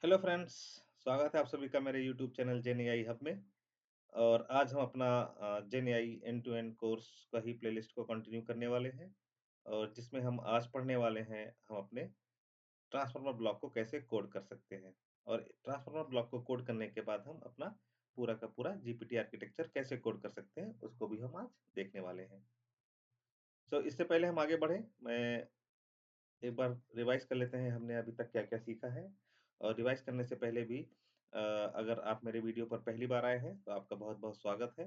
Hello friends, स्वागत है आप सभी का मेरे YouTube channel Gen AI hub में। और आज हम अपना Gen AI end to end course का ही प्लेलिस्ट को कंटिन्यू करने वाले हैं। और जिसमें हम आज पढ़ने वाले हैं हम अपने ट्रांसफार्मर ब्लॉक को कैसे कोड कर सकते हैं। और ट्रांसफार्मर ब्लॉक को कोड करने के बाद हम अपना पूरा का पूरा जीपीटी आर्किटेक्चर कैसे कोड कर सकते हैं उसको भी हम आज देखने वाले हैं। इससे पहले हम आगे बढ़े, मैं एक बार रिवाइज कर लेते हैं हमने अभी तक क्या-क्या सीखा है। और रिवाइज करने से पहले भी अगर आप मेरे वीडियो पर पहली बार आए हैं तो आपका बहुत-बहुत स्वागत है।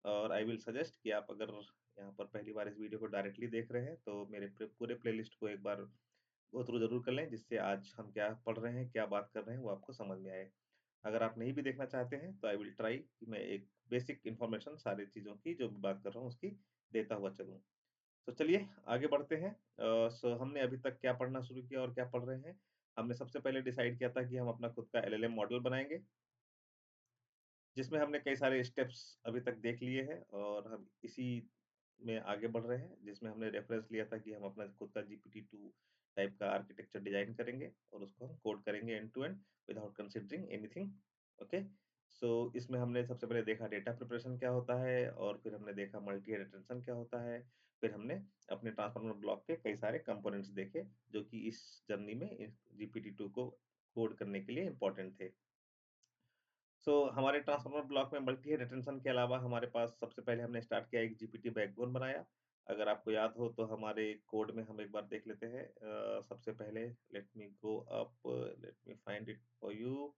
और आई विल सजेस्ट कि आप अगर यहाँ पर पहली बार इस वीडियो को डायरेक्टली देख रहे हैं तो मेरे पूरे प्लेलिस्ट को एक बार गो थ्रू ज़रूर कर लें, जिससे आज हम क्या पढ़ रहे हैं, क्या बात कर रहे हैं वो आपको समझ में आए। अगर आप नहीं भी देखना चाहते हैं तो आई विल ट्राई कि मैं एक बेसिक इन्फॉर्मेशन सारी चीज़ों की जो भी बात कर रहा हूँ उसकी देता हुआ चलूँ। तो चलिए आगे बढ़ते हैं। हमने अभी तक क्या पढ़ना शुरू किया और क्या पढ़ रहे हैं। हमने सबसे पहले डिसाइड किया था कि हम अपना खुद का एलएलएम मॉडल बनाएँगे, जिसमें हमने कई सारे स्टेप्स अभी तक देख लिए हैं और हम इसी में आगे बढ़ रहे हैं, जिसमें हमने रेफरेंस लिया था कि हम अपना खुद का GPT-2 टाइप का आर्किटेक्चर डिज़ाइन करेंगे और उसको हम कोड करेंगे end to end without considering anything. Okay. इसमें हमने सबसे पहले देखा डेटा प्रिपरेशन क्या होता है, और फिर हमने देखा मल्टी हेड रिटेंशन क्या होता है। फिर हमने अपने ट्रांसफार्मर ब्लॉक के कई सारे कंपोनेंट्स देखे, जो कि इस जर्नी में GPT-2 को कोड करने के लिए इम्पोर्टेंट थे। हमारे ट्रांसफार्मर ब्लॉक में मल्टी हेड रिटेंशन के अलावा हमारे पास सबसे पहले हमने स्टार्ट किया एक जीपीटी बैकबोन बनाया। अगर आपको याद हो तो हमारे कोड में हम एक बार देख लेते हैं। सबसे पहले let me go up, let me find it for you.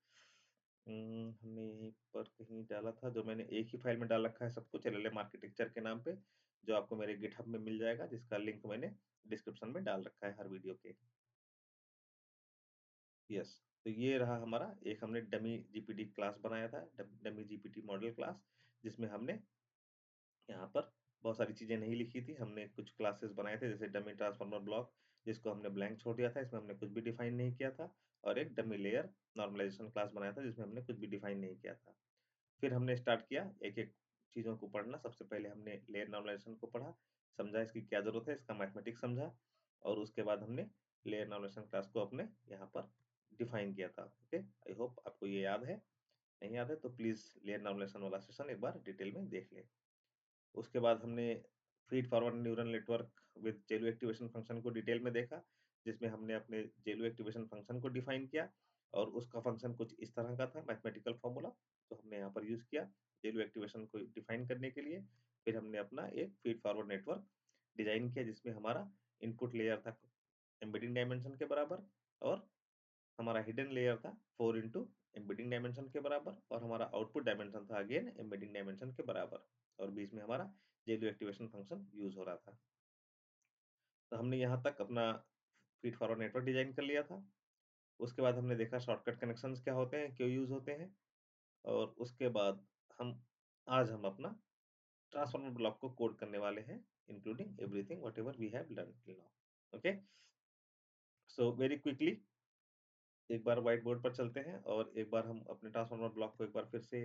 हमने यहीं पर कहीं डाला था, जो मैंने एक ही फाइल में डाल रखा है सब कुछ एलएलएम आर्किटेक्चर के नाम पे, जो आपको मेरे गिटहब में मिल जाएगा, जिसका लिंक मैंने डिस्क्रिप्शन में डाल रखा है हर वीडियो के। यस। तो ये रहा हमारा एक हमने डमी जीपीटी क्लास बनाया था, डमी जीपीटी मॉडल क्लास, जिसमें हमने यहाँ पर बहुत सारी चीजें नहीं लिखी थी। हमने कुछ क्लासेस बनाए थे जैसे डमी ट्रांसफार्मर ब्लॉक, जिसको हमने ब्लैंक छोड़ दिया था, इसमें हमने कुछ भी डिफाइन नहीं किया था। और एक डमी लेयर नॉर्मलाइजेशन क्लास बनाया था जिसमें हमने कुछ भी डिफाइन नहीं किया था। फिर हमने स्टार्ट किया एक-एक चीज़ों को पढ़ना। सबसे पहले हमने लेयर नॉर्मलाइजेशन को पढ़ा, समझा इसकी क्या ज़रूरत है, इसका मैथमेटिक्स समझा। और उसके बाद हमने लेयर नॉर्मलाइजेशन क्लास को अपने यहाँ पर डिफाइन किया था। ओके, आई होप आपको ये याद है। नहीं याद है तो प्लीज़ लेयर नॉर्मलाइजेशन वाला सेशन एक बार डिटेल में देख लें। उसके बाद हमने feed forward neural network with GELU activation function को डिटेल में देखा, जिसमें हमने अपने जेलू एक्टिवेशन फंक्शन को डिफाइन किया। और उसका फंक्शन कुछ इस तरह का था, मैथमेटिकल फॉर्मूला, तो हमने यहाँ पर यूज़ किया जेलू एक्टिवेशन को डिफाइन करने के लिए। फिर हमने अपना एक फीड फॉरवर्ड नेटवर्क डिज़ाइन किया, जिसमें हमारा इनपुट लेयर था एम्बेडिंग डायमेंशन के बराबर, और हमारा हिडन लेयर था 4 इंटू एम्बेडिंग डायमेंशन के बराबर, और हमारा आउटपुट डायमेंशन था अगेन एम्बेडिंग डायमेंशन के बराबर। और बीच में हमारा जेलू एक्टिवेशन फंक्शन यूज हो रहा था। तो हमने यहाँ तक अपना फीड फॉरवर्ड नेटवर्क डिजाइन कर लिया था। उसके बाद हमने देखा शॉर्टकट कनेक्शंस क्या होते हैं, क्यों यूज होते हैं। और उसके बाद हम आज हम अपना ट्रांसफार्मर ब्लॉक को कोड करने वाले हैं, including everything whatever we have learn till now. Okay, very quickly एक बार व्हाइट बोर्ड पर चलते हैं और एक बार हम अपने ट्रांसफार्मर ब्लॉक को एक बार फिर से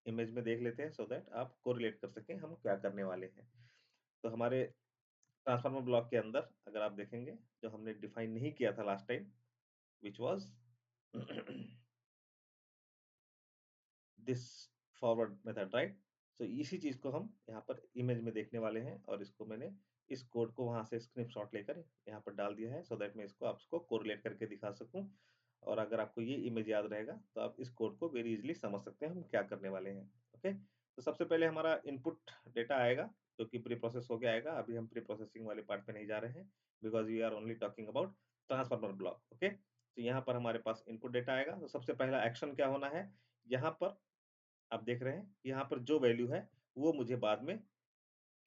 इमेज में देख लेते हैं, सो दैट आप कोरिलेट कर सकें हम क्या करने वाले हैं। तो हमारे ट्रांसफार्मर ब्लॉक के अंदर अगर आप देखेंगे, जो हमने डिफाइन नहीं किया था last time, which was this forward method, right. इसी चीज को हम यहाँ पर इमेज में देखने वाले हैं, और इसको मैंने इस कोड को वहां से स्क्रीनशॉट लेकर यहाँ पर डाल दिया है, सो दैट मैं इसको आपको कोरिलेट करके दिखा सकूं। और अगर आपको ये इमेज याद रहेगा तो आप इस कोड को वेरी इजीली समझ सकते हैं हम क्या करने वाले हैं। ओके, तो सबसे पहले हमारा इनपुट डेटा आएगा, जो कि प्री प्रोसेस होके आएगा। अभी हम प्री प्रोसेसिंग वाले पार्ट पे नहीं जा रहे हैं, because we are only talking about transformer block. Okay, तो यहाँ पर हमारे पास इनपुट डेटा आएगा। तो सबसे पहला एक्शन क्या होना है, यहाँ पर आप देख रहे हैं, यहाँ पर जो वैल्यू है वो मुझे बाद में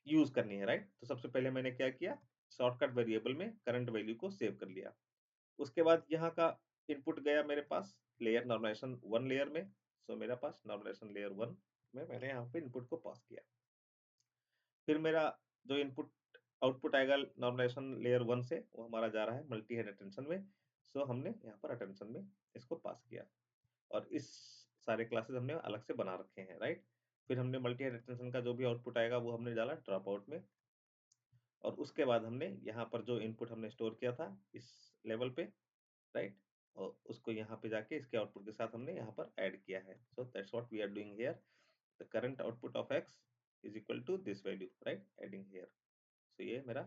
यूज करनी है, राइट। तो सबसे पहले मैंने क्या किया, शॉर्टकट वेरिएबल में करंट वैल्यू को सेव कर लिया। उसके बाद यहाँ का इनपुट गया मेरे पास लेयर नॉर्मलाइजेशन 1 लेयर में। मेरा पास नॉर्मलाइजेशन लेयर 1 में मैंने यहाँ पे इनपुट को पास किया। फिर मेरा जो इनपुट आउटपुट आएगा नॉर्मलाइजेशन लेयर 1 से, वो हमारा जा रहा है मल्टी हेड अटेंशन में। हमने यहाँ पर अटेंशन में इसको पास किया। और इस सारे क्लासेस हमने अलग से बना रखे हैं, राइट। फिर हमने मल्टी हेड अटेंशन का जो भी आउटपुट आएगा वो हमने डाला ड्रॉप आउट में। और उसके बाद हमने यहाँ पर जो इनपुट हमने स्टोर किया था इस लेवल पे, राइट, और उसको यहाँ पे जाके इसके आउटपुट के साथ हमने यहाँ पर ऐड किया है। So that's what we are doing here, the current output of x is equal to this value, right, adding here. So ये मेरा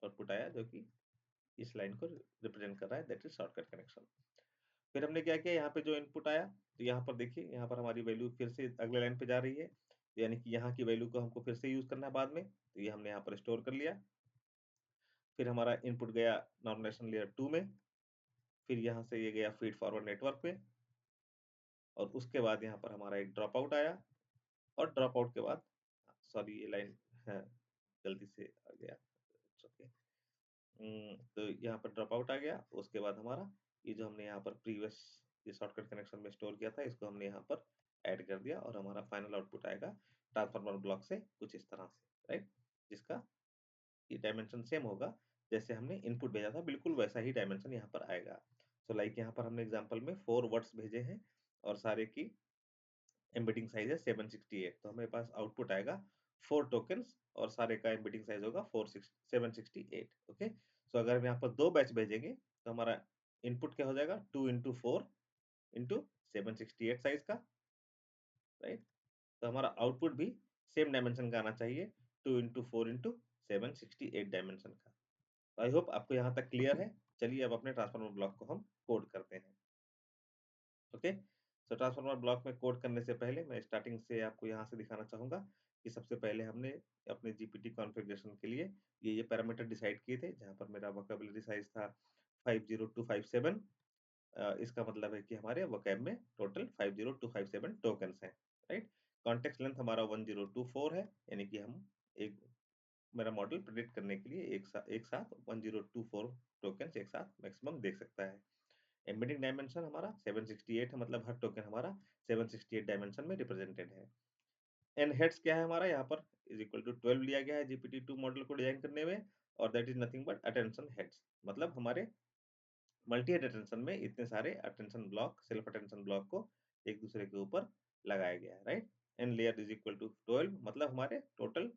आउटपुट आया जो कि इस लाइन को रिप्रेजेंट कर रहा है, दैट इज शॉर्टकट कनेक्शन। फिर हमने क्या किया, यहाँ पे जो इनपुट आया तो यहाँ पर देखिए, यहाँ पर हमारी वैल्यू फिर से अगले लाइन पे जा रही है, यानी कि यहाँ की वैल्यू को हमको फिर से यूज करना है बाद में, तो ये हमने यहाँ पर स्टोर कर लिया। फिर हमारा इनपुट गया नॉर्मलाइजेशन लेयर 2 में, फिर यहाँ से ये गया फीड फॉरवर्ड नेटवर्क पे, और उसके बाद यहाँ पर हमारा एक ड्रॉप आउट आया, और ड्रॉप आउट के बाद, सॉरी ये लाइन है गलती से आ गया, ओके, तो यहाँ पर ड्रॉप आउट आ गया। उसके बाद हमारा ये जो हमने यहाँ पर प्रीवियस ये शॉर्टकट कनेक्शन में स्टोर किया था, इसको हमने यहाँ पर ऐड कर दिया, और हमारा फाइनल आउटपुट आएगा ट्रांसफार्मर ब्लॉक से कुछ इस तरह से, राइट, जिसका ये डायमेंशन सेम होगा जैसे हमने इनपुट भेजा था, बिल्कुल वैसा ही डायमेंशन यहाँ पर आएगा। सो लाइक यहाँ पर हमने एग्जांपल में 4 वर्ड्स भेजे हैं और सारे की एम्बेडिंग साइज है 768, तो हमारे पास आउटपुट आएगा 4 टोकन्स और सारे का एम्बेडिंग साइज होगा 768। ओके, सो अगर हम यहाँ पर 2 बैच भेजेंगे तो हमारा इनपुट क्या हो जाएगा, 2 इंटू 4 इंटू 768 साइज का, राइट। तो हमारा आउटपुट भी सेम डायमेंशन का आना चाहिए, 2 इंटू 4 इंटू 768 डायमेंशन का। आई होप आपको यहाँ तक क्लियर है। चलिए अब अपने ट्रांसफार्मर ब्लॉक को हम कोड करते हैं। ओके, तो ट्रांसफार्मर ब्लॉक में कोड करने से पहले मैं स्टार्टिंग से आपको यहाँ से दिखाना चाहूँगा कि सबसे पहले हमने अपने जीपीटी कॉन्फ़िगरेशन के लिए ये पैरामीटर डिसाइड किए थे, जहाँ पर मेरा वोकैबुलरी साइज था 50257। इसका मतलब है कि हमारे वोकैब में टोटल 50257 टोकन्स हैं, राइट। कॉन्टेक्स्ट लेंथ हमारा 1024 है, यानी कि हम एक मेरा मॉडल प्रेडिक्ट करने के लिए एक साथ 1024 टोकन्स एक साथ मैक्सिमम देख सकता है। एम्बेडिंग डायमेंशन हमारा 768 है, मतलब हर टोकन हमारा 768 डायमेंशन में रिप्रेजेंटेड है। एंड हेड्स क्या है हमारा, यहाँ पर इज इक्वल टू 12 लिया गया है GPT-2 मॉडल को डिजाइन करने में, और that is nothing but attention heads, मतलब हमारे मल्टी हेड अटेंशन में इतने सारे attention block, self attention block को एक दूसरे के ऊपर लगाया गया है, right. And layer is equal to 12, मतलब हमारे total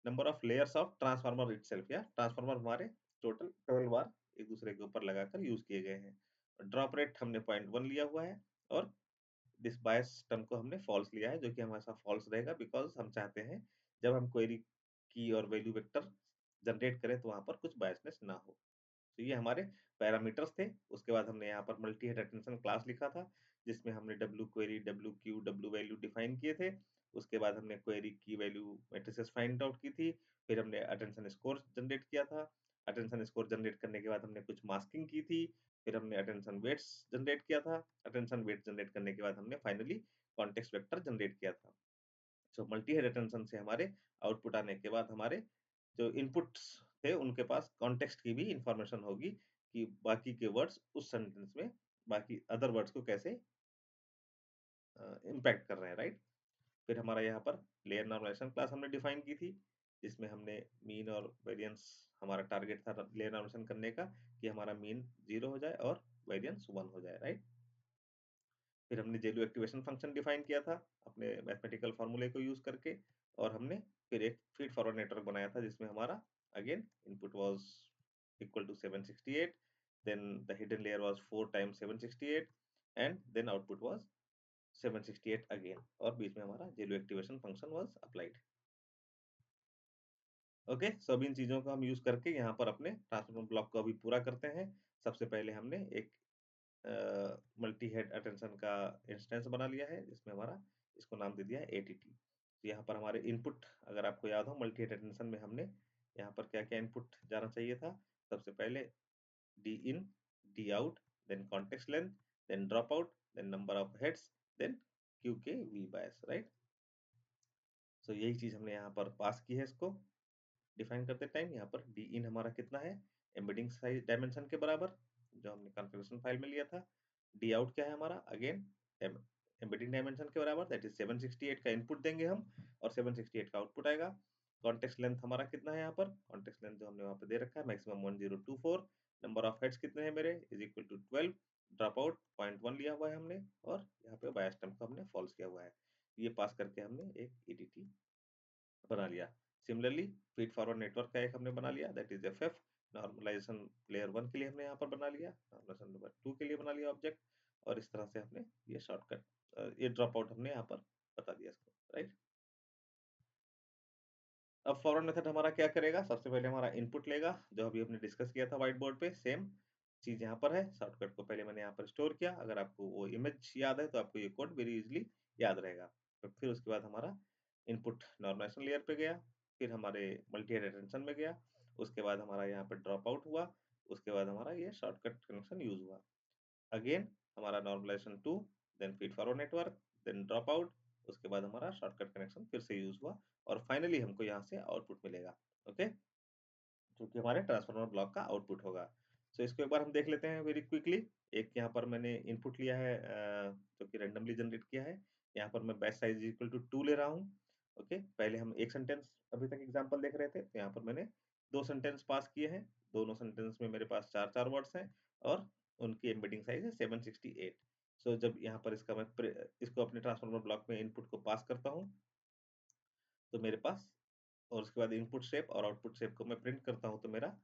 number of layers of transformer itself, या ट्रांसफार्मर हमारे टोटल 12 बार एक दूसरे के ऊपर लगाकर यूज किए गए हैं। ड्रॉप रेट हमने 0.1 लिया हुआ है, और दिस बायस टर्म को हमने फॉल्स लिया है, जो कि हमारे साथ फॉल्स रहेगा, बिकॉज हम चाहते हैं जब हम क्वेरी की और वैल्यू वेक्टर जनरेट करें तो वहां पर कुछ बायसनेस ना हो। तो ये हमारे पैरामीटर्स थे। उसके बाद हमने यहाँ पर मल्टी हेड अटेंशन क्लास लिखा था, जिसमें हमने W query, W Q, W value define किए थे। उसके बाद हमने क्वेरी की वैल्यू मैट्रिसेस फाइंड आउट की थी। फिर हमने अटेंशन स्कोर जनरेट किया था। अटेंशन स्कोर जनरेट करने के बाद हमने कुछ मास्किंग की थी। फिर हमने अटेंशन वेट्स जनरेट किया था। अटेंशन वेट्स जनरेट करने के बाद हमने फाइनली कॉन्टेक्स्ट वेक्टर जनरेट किया था। सो मल्टी हेड अटेंशन से हमारे आउटपुट आने के बाद हमारे जो इनपुट्स थे उनके पास कॉन्टेक्स्ट की भी इंफॉर्मेशन होगी कि बाकी के वर्ड्स उस सेंटेंस में बाकी अदर वर्ड्स को कैसे इम्पैक्ट कर रहे हैं, राइट। फिर हमारा यहाँ पर लेयर नॉर्मलाइजेशन क्लास हमने डिफाइन की थी, जिसमें हमने मीन और वेरिएंस, हमारा टारगेट था लेयर नॉर्मलाइजेशन करने का कि हमारा मीन 0 हो जाए और वेरिएंस 1 हो जाए, राइट। फिर हमने जेलू एक्टिवेशन फंक्शन डिफाइन किया था अपने मैथमेटिकल फार्मूले को यूज करके, और हमने फिर एक फीड फॉरवर्ड नेटवर्क बनाया था जिसमें हमारा again input was equal to 768, then the hidden layer was 4 times 768, and then output was 768 again, और बीच में हमारा GELU activation function was applied. Okay, so अब इन चीजों को हम यूज करके यहाँ पर अपने ट्रांसफार्मर ब्लॉक को अभी पूरा करते हैं। सबसे पहले हमने एक मल्टी हेड अटेंशन का इंस्टेंस बना लिया है, जिसमें हमारा इसको नाम दे दिया है एटीटी। तो यहाँ पर हमारे इनपुट, अगर आपको याद हो, मल्टी हेड अटेंशन में हमने यहाँ पर क्या क्या इनपुट जाना चाहिए था। सबसे पहले D in, D out, then context length, then drop out, then number of heads, then Q K V bias, right. So यही चीज हमने यहाँ पर पास की है। इसको डिफाइन करते टाइम यहाँ पर डी इन हमारा कितना है, एम्बेडिंग साइज डायमेंशन के बराबर, जो हमने कॉन्फ़िगरेशन फाइल में लिया था। डी आउट क्या है हमारा, अगेन एम्बेडिंग डायमेंशन के बराबर, दैट इज 768 का इनपुट देंगे हम, और 768 का आउटपुट आएगा। कॉन्टेक्स्ट लेंथ हमारा कितना है यहाँ पर, कॉन्टेक्स्ट लेंथ जो हमने वहाँ पे दे रखा है मैक्सिमम 1024, नंबर ऑफ हेड्स कितने हैं मेरे, is equal to 12, drop out 0.1 लिया हुआ है हमने, और यहाँ पे बायस टर्म को हमने फॉल्स किया हुआ है। ये पास करके हमने एक ईडीटी बना लिया। सिमिलरली फीड फॉरवर्ड नेटवर्क का एक हमने बना लिया, that is FF, normalisation layer 1 के लिए हमने यहाँ पर बना लिया, नॉर्मलाइजेशन नंबर 2 के लिए बना लिया ऑब्जेक्ट, और इस तरह से हमने ये शॉर्टकट ये ड्रॉप आउट हमने यहाँ पर बता दिया इसको, राइट। अब फॉरवर्ड मेथड हमारा क्या करेगा, सबसे पहले हमारा इनपुट लेगा, जो अभी हमने डिस्कस किया था व्हाइट बोर्ड पे, सेम चीज यहाँ पर है। शॉर्टकट को पहले मैंने यहाँ पर स्टोर किया, अगर आपको वो इमेज याद है तो आपको ये कोड वेरी इजीली याद रहेगा। तो फिर उसके बाद हमारा इनपुट नॉर्मलाइजेशन लेयर पे गया, फिर हमारे मल्टी हेड अटेंशन में गया, उसके बाद हमारा यहाँ पे ड्रॉप आउट हुआ, उसके बाद हमारा ये शॉर्टकट कनेक्शन यूज हुआ। अगेन हमारा normalisation 2, then feed forward network, then drop out, उसके बाद हमारा शॉर्टकट कनेक्शन फिर से यूज हुआ, और फाइनली हमको यहाँ से आउटपुट मिलेगा। ओके, जो कि हमारे ट्रांसफार्मर ब्लॉक का आउटपुट होगा। सो इसको एक बार हम देख लेते हैं वेरी क्विकली। एक यहाँ पर मैंने इनपुट लिया है जो कि रैंडमली जनरेट किया है। यहाँ पर मैं बैच साइज इक्वल टू 2 ले रहा हूँ। ओके, पहले हम एक सेंटेंस अभी तक एग्जांपल देख रहे थे, तो यहाँ पर मैंने 2 सेंटेंस पास किए हैं। दोनों सेंटेंस में मेरे पास 4-4 वर्ड्स हैं, और उनकी एम्बेडिंग साइज है 768। सो जब यहाँ पर इसको अपने ट्रांसफार्मर ब्लॉक में इनपुट को पास करता हूँ, तो मेरे पास, और उसके बाद इनपुट शेप और आउटपुट शेप को मैं प्रिंट करता हूँ, तो मेरा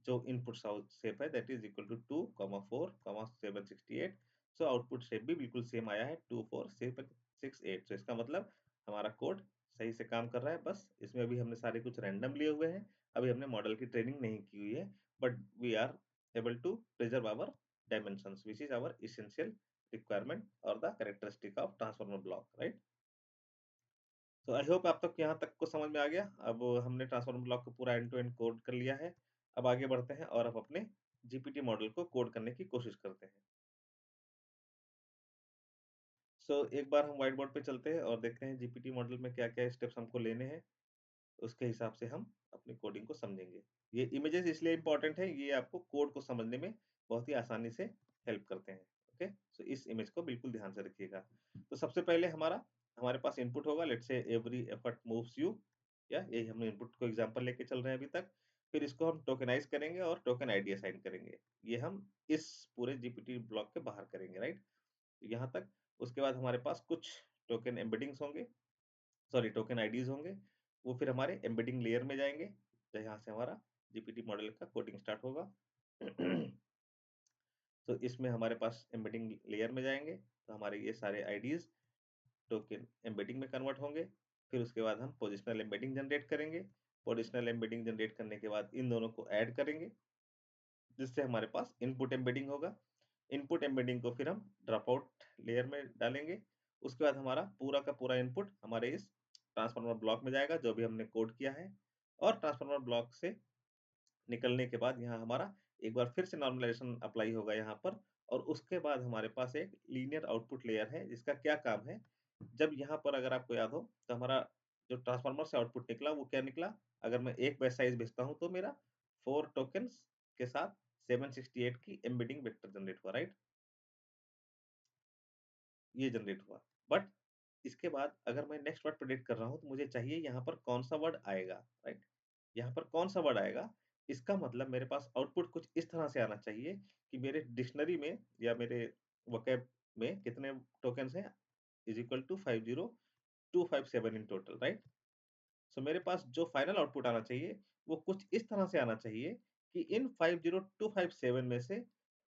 जो इनपुट शेप है that is equal to 2,4,768। So output shape भी बिल्कुल सेम आया है, 2,4,768। सो इसका मतलब हमारा कोड सही से काम कर रहा है। बस इसमें अभी हमने सारे कुछ रैंडम लिए हुए हैं, अभी हमने मॉडल की ट्रेनिंग नहीं की हुई है, but we are able to preserve our dimensions which is our essential requirement or the characteristic of transformer block, right? तो आई होप आप तक यहाँ तक को समझ में आ गया। अब हमने ट्रांसफॉर्मर ब्लॉक को पूरा एंड टू एंड कोड कर लिया है। अब आगे बढ़ते हैं और अब अपने जीपीटी मॉडल को कोड करने की कोशिश करते हैं। एक बार हम व्हाइट बोर्ड पे चलते हैं और देखते हैं जीपीटी मॉडल में क्या-क्या स्टेप्स हमको लेने हैं। उसके हिसाब से हम अपनी कोडिंग को समझेंगे। ये इमेजेस इसलिए इम्पोर्टेंट है, ये आपको कोड को समझने में बहुत ही आसानी से हेल्प करते हैं। ओके, सो इस इमेज को बिल्कुल ध्यान से रखिएगा। तो सबसे पहले हमारे पास इनपुट होगा, let's say every effort moves you, या यही हमने इनपुट को एग्जांपल लेके चल रहे हैं अभी तक। फिर इसको हम टोकेनाइज करेंगे और टोकन आईडी असाइन करेंगे। ये हम इस पूरे जीपीटी ब्लॉक के बाहर करेंगे, राइट? यहाँ तक। उसके बाद हमारे पास कुछ टोकन एम्बेडिंग्स होंगे, सॉरी टोकन आईडीज होंगे। वो फिर हमारे एम्बेडिंग लेयर में जाएंगे, तो यहाँ से हमारा जीपीटी मॉडल का कोडिंग स्टार्ट होगा। तो इसमें हमारे पास एम्बेडिंग लेयर में जाएंगे, तो हमारे ये सारे आईडीज टोकन एम्बेडिंग में कन्वर्ट होंगे। फिर उसके बाद हम पोजिशनल एम्बेडिंग जनरेट करेंगे। पोजिशनल एम्बेडिंग जनरेट करने के बाद इन दोनों को ऐड करेंगे, जिससे हमारे पास इनपुट एम्बेडिंग होगा। इनपुट एम्बेडिंग को फिर हम ड्रॉप आउट लेयर में डालेंगे। उसके बाद हमारा पूरा का पूरा इनपुट हमारे इस ट्रांसफार्मर ब्लॉक में जाएगा, जो भी हमने कोड किया है। और ट्रांसफार्मर ब्लॉक से निकलने के बाद यहाँ हमारा एक बार फिर से नॉर्मलाइजेशन अप्लाई होगा यहाँ पर, और उसके बाद हमारे पास एक लीनियर आउटपुट लेयर है, जिसका क्या काम है। जब यहाँ पर अगर आपको याद हो, तो हमारा जो ट्रांसफार्मर से आउटपुट निकला वो क्या निकला, अगर मैं एक बैच साइज भेजता हूँ तो मेरा 4 टोकन्स के साथ 768 की एम्बेडिंग वेक्टर जनरेट हुआ, राइट? ये जनरेट हुआ। बट इसके बाद अगर मैं नेक्स्ट वर्ड प्रेडिक्ट कर रहा हूँ, तो मुझे चाहिए यहाँ पर कौन सा वर्ड आएगा, राइट? यहाँ पर कौन सा वर्ड आएगा, इसका मतलब मेरे पास आउटपुट कुछ इस तरह से आना चाहिए कि मेरे डिक्शनरी में या मेरे वोकैब में कितने टोकन्स हैं, is equal to 50257 in total, right? So मेरे पास जो फाइनल आउटपुट आना चाहिए, वो कुछ इस तरह से आना चाहिए कि इन 50257 में से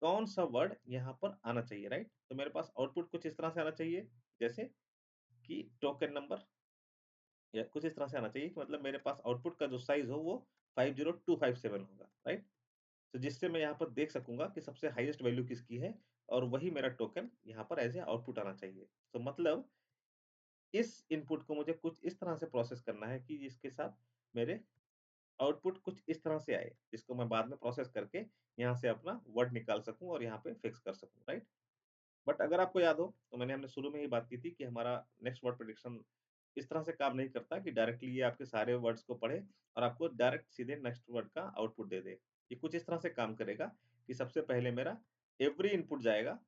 कौन सा वर्ड यहाँ पर आना चाहिए, राइट? तो मेरे पास आउटपुट कुछ इस तरह से आना चाहिए, जैसे कि टोकन नंबर, या कुछ इस तरह से आना चाहिए कि मतलब मेरे पास आउटपुट का जो साइज हो वो 50257 होगा, राइट? तो जिससे मैं यहाँ पर देख सकूंगा कि सबसे हाईएस्ट वैल्यू किसकी है, और वही मेरा टोकन यहाँ पर एज ए आउटपुट आना चाहिए। तो मतलब इस इनपुट को मुझे कुछ इस तरह से प्रोसेस करना है कि जिसके साथ मेरे आउटपुट कुछ इस तरह से आए, जिसको मैं बाद में प्रोसेस करके यहाँ से अपना वर्ड निकाल सकूं और यहाँ पे फिक्स कर सकूं, राइट? बट अगर आपको याद हो, तो मैंने हमने शुरू में ही बात की थी कि हमारा नेक्स्ट वर्ड प्रेडिक्शन इस तरह से काम नहीं करता कि डायरेक्टली ये आपके सारे वर्ड्स को पढ़े और आपको डायरेक्ट सीधे नेक्स्ट वर्ड का आउटपुट दे दे। ये कुछ इस तरह से काम करेगा कि सबसे पहले मेरा एवरी इनपुट जाएगा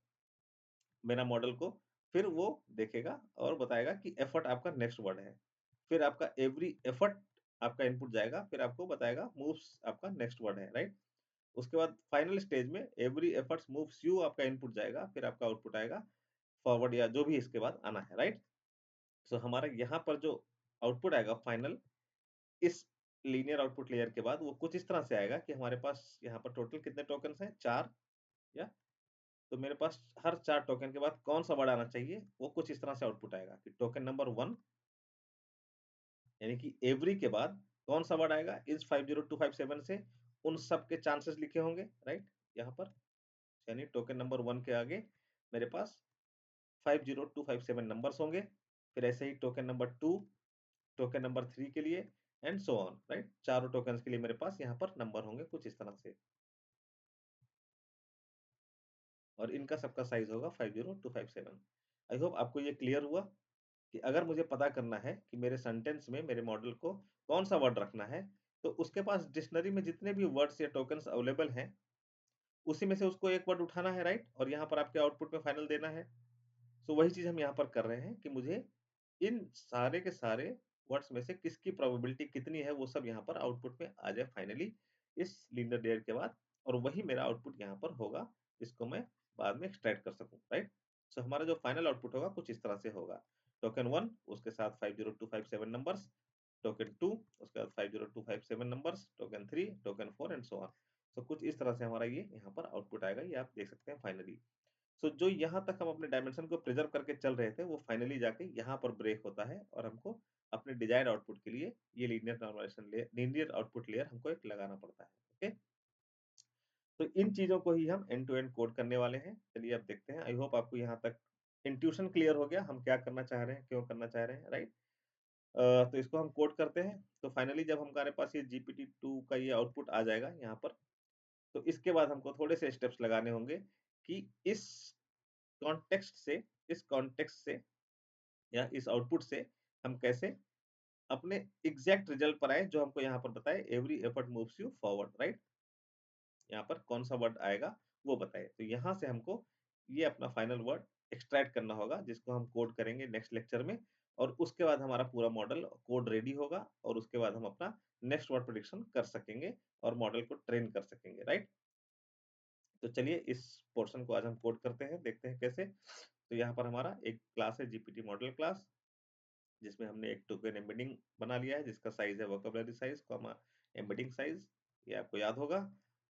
मेरा मॉडल को, फिर वो देखेगा और बताएगा कि एफर्ट आपका नेक्स्ट वर्ड है। फिर आपका एवरी एफर्ट आपका इनपुट जाएगा, फिर आपको बताएगा मूव्स आपका नेक्स्ट वर्ड है, राइट? उसके बाद फाइनल स्टेज में एवरी एफर्ट्स मूव्स यू आपका इनपुट जाएगा, फिर आपका आउटपुट आएगा फॉरवर्ड या जो भी इसके बाद आना है, राइट? सो हमारा यहाँ पर जो आउटपुट आएगा फाइनल, इस लीनियर आउटपुट लेयर के बाद वो कुछ इस तरह से आएगा कि हमारे पास यहाँ पर टोटल कितने टोकन्स हैं, 4 या तो मेरे पास हर 4 टोकन के बाद कौन सा वर्ड आना चाहिए, वो कुछ इस तरह से आउटपुट आएगा कि टोकन नंबर 1 यानी कि एवरी के बाद कौन सा वर्ड आएगा, इस 50257 से उन सब के चांसेस लिखे होंगे, राइट? यहाँ पर यानी टोकन नंबर 1 के आगे मेरे पास 50257 नंबर्स होंगे, फिर ऐसे ही टोकन नंबर 2, टोकन नंबर 3 के लिए एंड सो ऑन, राइट? चारों टोकन्स के लिए मेरे पास यहाँ पर नंबर होंगे कुछ इस तरह से और इनका सबका साइज होगा 50257। आई होप आपको ये क्लियर हुआ कि अगर मुझे पता करना है कि मेरे सेंटेंस में मेरे मॉडल को कौन सा वर्ड रखना है, तो उसके पास डिक्शनरी में जितने भी वर्ड्स या टोकन्स अवेलेबल हैं, उसी में से उसको एक वर्ड उठाना है, राइट? और यहाँ पर आपके आउटपुट में फाइनल देना है। सो वही चीज़ हम यहाँ पर कर रहे हैं कि मुझे इन सारे के सारे वर्ड्स में से किसकी प्रोबेबिलिटी कितनी है, वो सब यहाँ पर आउटपुट में आ जाए फाइनली इस लीनियर लेयर के बाद और वही मेरा आउटपुट यहाँ पर होगा, जिसको मैं बाद में एक्सट्रैक्ट कर सकूँ, राइट? सो हमारा जो फाइनल आउटपुट होगा कुछ इस तरह से होगा। टोकन 1 उसके साथ 50257 नंबर्स, टोकन 2 उसके बाद 50257 numbers, token 3, token 4 and so on. So कुछ इस तरह से हमारा ये यहाँ पर आउटपुट आएगा, ये आप देख सकते हैं फाइनली। सो जो यहाँ तक हम अपने डायमेंशन को प्रिजर्व करके चल रहे थे, वो फाइनली जाके यहाँ पर ब्रेक होता है और हमको अपने डिजायर्ड आउटपुट के लिए ये linear normalisation layer, linear output layer हमको एक लगाना पड़ता है। ओके, तो इन चीजों को ही हम एंड टू एंड कोड करने वाले हैं। चलिए अब देखते हैं। आई होप आपको यहाँ तक इंट्यूशन क्लियर हो गया, हम क्या करना चाह रहे हैं, क्यों करना चाह रहे हैं, राइट? तो इसको हम कोड करते हैं। तो फाइनली जब हमारे पास ये GPT-2 का ये आउटपुट आ जाएगा यहाँ पर, तो इसके बाद हमको थोड़े से स्टेप्स लगाने होंगे कि कॉन्टेक्स्ट से इस कॉन्टेक्स्ट से या इस आउटपुट से हम कैसे अपने एग्जैक्ट रिजल्ट पर आए जो हमको यहाँ पर बताए, every effort moves you forward, right? यहाँ पर कौन सा वर्ड आएगा वो बताए। तो यहाँ से हमको ये अपना फाइनल वर्ड एक्सट्रैक्ट करना होगा, जिसको हम कोड करेंगे नेक्स्ट लेक्चर में और उसके बाद हमारा पूरा मॉडल कोड रेडी होगा और उसके बाद हम अपना नेक्स्ट वर्ड प्रेडिक्शन कर सकेंगे और मॉडल को ट्रेन कर सकेंगे, राइट? तो चलिए इस पोर्शन को आज हम कोड करते हैं, देखते हैं कैसे। तो यहाँ पर हमारा एक क्लास है जीपीटी मॉडल क्लास, जिसमें हमने एक टोकन एम्बेडिंग बना लिया है जिसका साइज है vocabulary size comma embedding size, ये आपको याद होगा।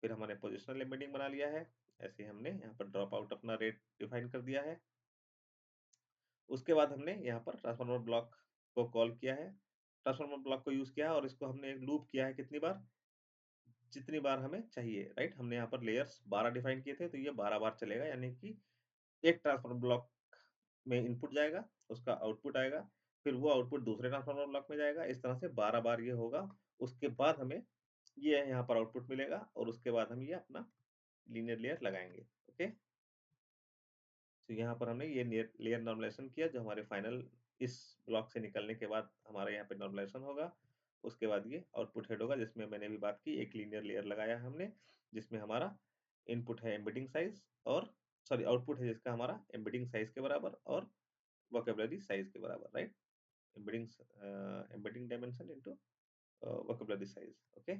फिर हमने पोजिशनल एम्बेडिंग बना लिया है, ऐसे ही हमने यहाँ पर ड्रॉप आउट अपना रेट डिफाइन कर दिया है। उसके बाद हमने यहाँ पर ट्रांसफॉर्मर ब्लॉक को कॉल किया है, ट्रांसफॉर्मर ब्लॉक को यूज किया है और इसको हमने एक लूप किया है कितनी बार, जितनी बार हमें चाहिए, राइट? हमने यहाँ पर लेयर्स 12 डिफाइन किए थे, तो ये 12 बार चलेगा, यानी कि एक ट्रांसफॉर्मर ब्लॉक में इनपुट जाएगा, उसका आउटपुट आएगा, फिर वो आउटपुट दूसरे ट्रांसफॉर्मर ब्लॉक में जाएगा, इस तरह से 12 बार ये होगा। उसके बाद हमें ये यहाँ पर आउटपुट मिलेगा और उसके बाद हम ये अपना लीनियर लेयर लगाएंगे। ओके, तो यहाँ पर हमने ये लेयर नॉर्मलाइजेशन किया, जो हमारे फाइनल इस ब्लॉक से निकलने के बाद हमारे यहाँ पे नॉर्मलाइजेशन होगा। उसके बाद ये आउटपुट हेड होगा, जिसमें मैंने भी बात की, एक लीनियर लेयर लगाया है हमने, जिसमें हमारा इनपुट है एम्बेडिंग साइज और सॉरी आउटपुट है जिसका हमारा एम्बेडिंग साइज के बराबर और वोकेबलरी साइज के बराबर, right? Embedding embedding dimension into vocabulary size. Okay,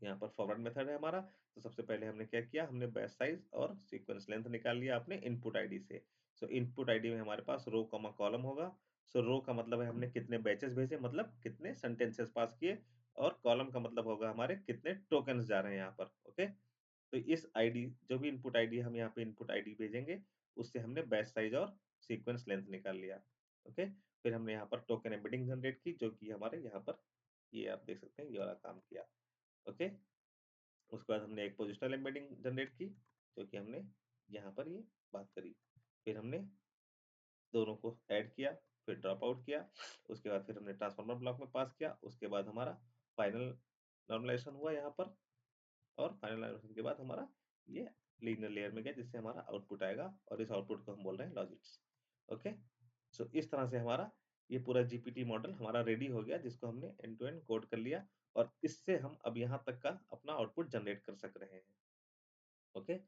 यहाँ पर फॉरवर्ड मेथड है हमारा। तो सबसे पहले हमने क्या किया, हमने बैच साइज और सीक्वेंस लेंथ निकाल लिया अपने इनपुट आईडी से। सो इनपुट आईडी में हमारे पास रो कॉमा कॉलम होगा। सो रो का मतलब है हमने कितने बैचेस भेजे, मतलब कितने सेंटेंसेस पास किए, और कॉलम का मतलब होगा हमारे कितने टोकन्स जा रहे हैं यहाँ पर। ओके, तो इस आईडी जो भी इनपुट आईडी हम यहाँ पे इनपुट आईडी भेजेंगे, उससे हमने बैच साइज और सीक्वेंस लेंथ निकाल लिया। ओके, फिर हमने यहाँ पर टोकन एम्बेडिंग जनरेट की, जो कि हमारे यहाँ पर ये आप देख सकते हैं, ये वाला काम किया। ओके, उसके बाद हमने एक पोजिशनल एम्बेडिंग जनरेट की, जो कि हमने यहाँ पर ये बात करी। फिर हमने दोनों को ऐड किया, फिर ड्रॉप आउट किया, उसके बाद फिर हमने ट्रांसफॉर्मर ब्लॉक में पास किया, उसके बाद हमारा फाइनल नॉर्मलाइजेशन हुआ यहाँ पर, और फाइनल नॉर्मलाइजेशन के बाद हमारा ये लीनियर लेयर में गया, जिससे हमारा आउटपुट आएगा और इस आउटपुट को हम बोल रहे हैं लॉजिक्स। ओके, सो इस तरह से हमारा ये पूरा जीपीटी मॉडल हमारा रेडी हो गया, जिसको हमने एंड टू एंड कोड कर लिया और इससे हम अब यहाँ तक का अपना आउटपुट जनरेट कर सक रहे हैं। ओके,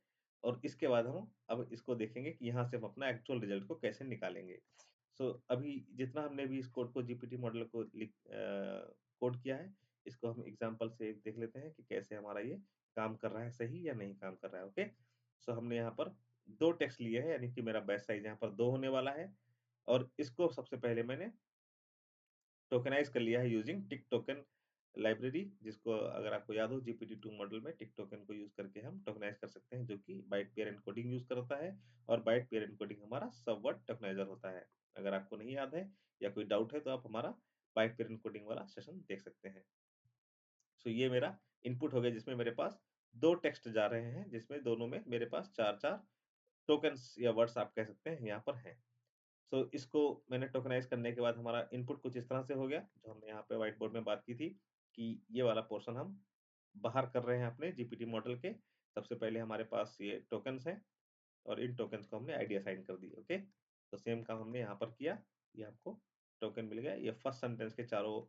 और इसके बाद हम अब इसको देखेंगे कि यहाँ से हम अपना एक्चुअल रिजल्ट को कैसे निकालेंगे। सो अभी जितना हमने भी इस कोड को जीपीटी मॉडल को कोड किया है, इसको हम एग्जांपल से देख लेते हैं कि कैसे हमारा ये काम कर रहा है सही या नहीं काम कर रहा है। ओके, सो हमने यहाँ पर दो टेक्स्ट लिए हैं, यानी कि मेरा बैच साइज यहाँ पर 2 होने वाला है और इसको सबसे पहले मैंने टोकेनाइज़ कर लिया है यूजिंग टिक टोकन लाइब्रेरी, जिसको अगर आपको याद हो GPT-2 मॉडल में टिक टोकन को यूज़ करके हम टोकेनाइज़ कर सकते हैं, जो कि बाइट पेयर एन्कोडिंग यूज़ करता है और बाइट पेयर एन्कोडिंग हमारा सब वर्ड टोकेनाइज़र होता है। अगर आपको नहीं याद है या कोई डाउट है तो आप हमारा बाइट पेयर एन्कोडिंग वाला सेशन देख सकते हैं। सो ये मेरा इनपुट हो गया जिसमें मेरे पास 2 टेक्स्ट जा रहे हैं, जिसमें दोनों में मेरे पास 4-4 टोकन्स या वर्ड्स आप कह सकते हैं यहाँ पर हैं। सो इसको मैंने टोकेनाइज़ करने के बाद हमारा इनपुट कुछ इस तरह से हो गया, जो हमने यहाँ पे व्हाइट बोर्ड में बात की थी कि ये वाला पोर्शन हम बाहर कर रहे हैं अपने जीपीटी मॉडल के। सबसे पहले हमारे पास ये टोकन्स हैं और इन टोकन्स को हमने आईडी असाइन कर दी, ओके? तो सेम काम हमने यहाँ पर किया, ये आपको टोकन मिल गया। ये फर्स्ट सेंटेंस के चारों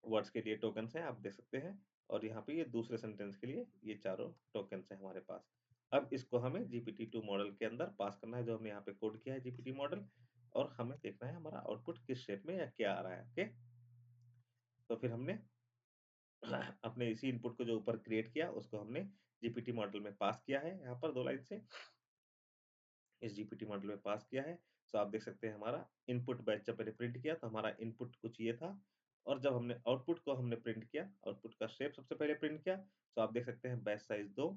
वर्ड्स के लिए टोकन्स हैं, आप देख सकते हैं और यहाँ पे ये दूसरे सेंटेंस के लिए ये चारों टोकन्स हैं हमारे पास। अब इसको हमें GPT-2 मॉडल के अंदर पास करना है, जो हमने यहाँ पे कोड किया है जीपीटी मॉडल, और हमें देखना है हमारा आउटपुट किस शेप में या क्या आ रहा है, ओके? तो फिर हमने अपने इसी इनपुट को जो ऊपर क्रिएट किया, उसको हमने जीपीटी मॉडल में पास किया है यहाँ पर 2 लाइन से। इस जीपीटी मॉडल में पास किया है। सो आप देख सकते हैं हमारा इनपुट बैच जब मैंने प्रिंट किया तो हमारा इनपुट कुछ ये था, और जब हमने आउटपुट को हमने प्रिंट किया, आउटपुट का शेप सबसे पहले प्रिंट किया, तो आप देख सकते हैं बैच साइज 2,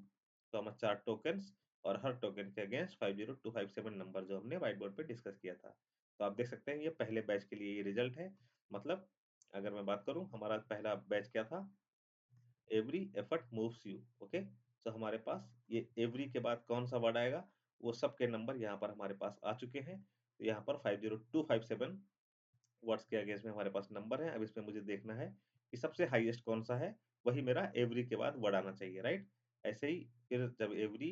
तो हमारे 4 टोकन्स और हर टोकन के अगेंस्ट 50257 नंबर जो हमने व्हाइट बोर्ड पे डिस्कस किया था। तो आप देख सकते हैं ये पहले बैच के लिए ये रिजल्ट है। मतलब अगर मैं बात करूँ, हमारा पहला बैच क्या था? Every effort moves you, okay? So हमारे पास ये एवरी के बाद कौन सा वर्ड आएगा, वो सब के नंबर यहाँ पर हमारे पास आ चुके हैं। तो यहाँ पर 50257 वर्ड्स के अगेंस्ट में हमारे पास नंबर है। अब इसमें मुझे देखना है कि सबसे हाईएस्ट कौन सा है, वही मेरा एवरी के बाद वर्ड आना चाहिए, राइट? ऐसे ही फिर जब एवरी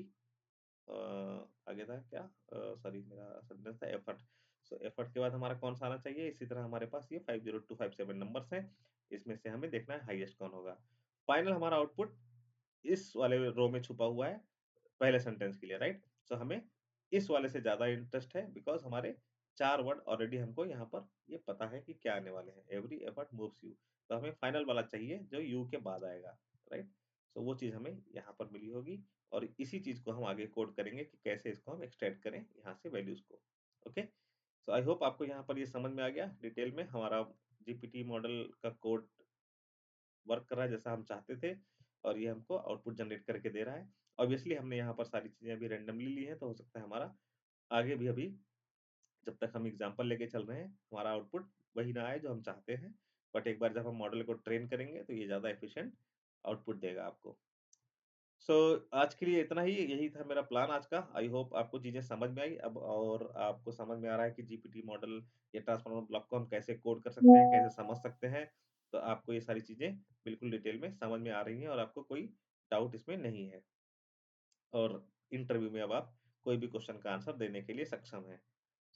आगे था क्या, सॉरी मेरा सेंटेंस था एफर्ट। सो एफर्ट के बाद हमारा कौन सा आना चाहिए, इसी तरह हमारे पास ये 50257 नंबर्स हैं, इसमें से हमें देखना है हाईएस्ट कौन होगा। फाइनल हमारा आउटपुट इस वाले रो में छुपा हुआ है पहले सेंटेंस के लिए, राइट? सो हमें इस वाले से ज्यादा इंटरेस्ट है, बिकॉज हमारे 4 वर्ड ऑलरेडी हमको यहाँ पर ये पता है कि क्या आने वाले हैं, एवरी एफर्ट मूव्स यू। तो हमें फाइनल वाला चाहिए जो यू के बाद आएगा, राइट? सो वो चीज हमें यहाँ पर मिली होगी, और इसी चीज को हम आगे कोड करेंगे कि कैसे इसको हम एक्सट्रैक्ट करें यहाँ से वैल्यूज को, ओके? सो आई होप आपको यहाँ पर ये समझ में आ गया डिटेल में हमारा जीपीटी मॉडल का कोड वर्क कर रहा है जैसा हम चाहते थे, और ये हमको आउटपुट जनरेट करके दे रहा है। ऑब्वियसली हमने यहाँ पर सारी चीजें अभी रैंडमली ली हैं, तो हो सकता है हमारा आगे भी अभी जब तक हम एग्जाम्पल लेके चल रहे हैं, हमारा आउटपुट वही ना आए जो हम चाहते हैं। बट एक बार जब हम मॉडल को ट्रेन करेंगे तो ये ज़्यादा एफिशिएंट आउटपुट देगा आपको। सो आज के लिए इतना ही, यही था मेरा प्लान आज का। आई होप आपको चीज़ें समझ में आई अब, और आपको समझ में आ रहा है कि जीपीटी मॉडल या ट्रांसफॉर्मर ब्लॉक को हम कैसे कोड कर सकते हैं, कैसे समझ सकते हैं। तो आपको ये सारी चीज़ें बिल्कुल डिटेल में समझ में आ रही हैं और आपको कोई डाउट इसमें नहीं है। और इंटरव्यू में अब आप कोई भी क्वेश्चन का आंसर देने के लिए सक्षम हैं।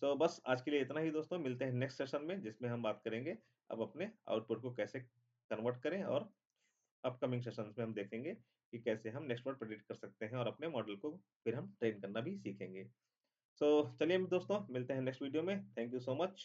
सो बस आज के लिए इतना ही दोस्तों, मिलते हैं नेक्स्ट सेशन में जिसमें हम बात करेंगे अब अपने आउटपुट को कैसे कन्वर्ट करें, और अपकमिंग सेशंस में हम देखेंगे कि कैसे हम नेक्स्ट वर्ड प्रेडिक्ट कर सकते हैं और अपने मॉडल को फिर हम ट्रेन करना भी सीखेंगे। सो चलिए दोस्तों, मिलते हैं नेक्स्ट वीडियो में। Thank you so much.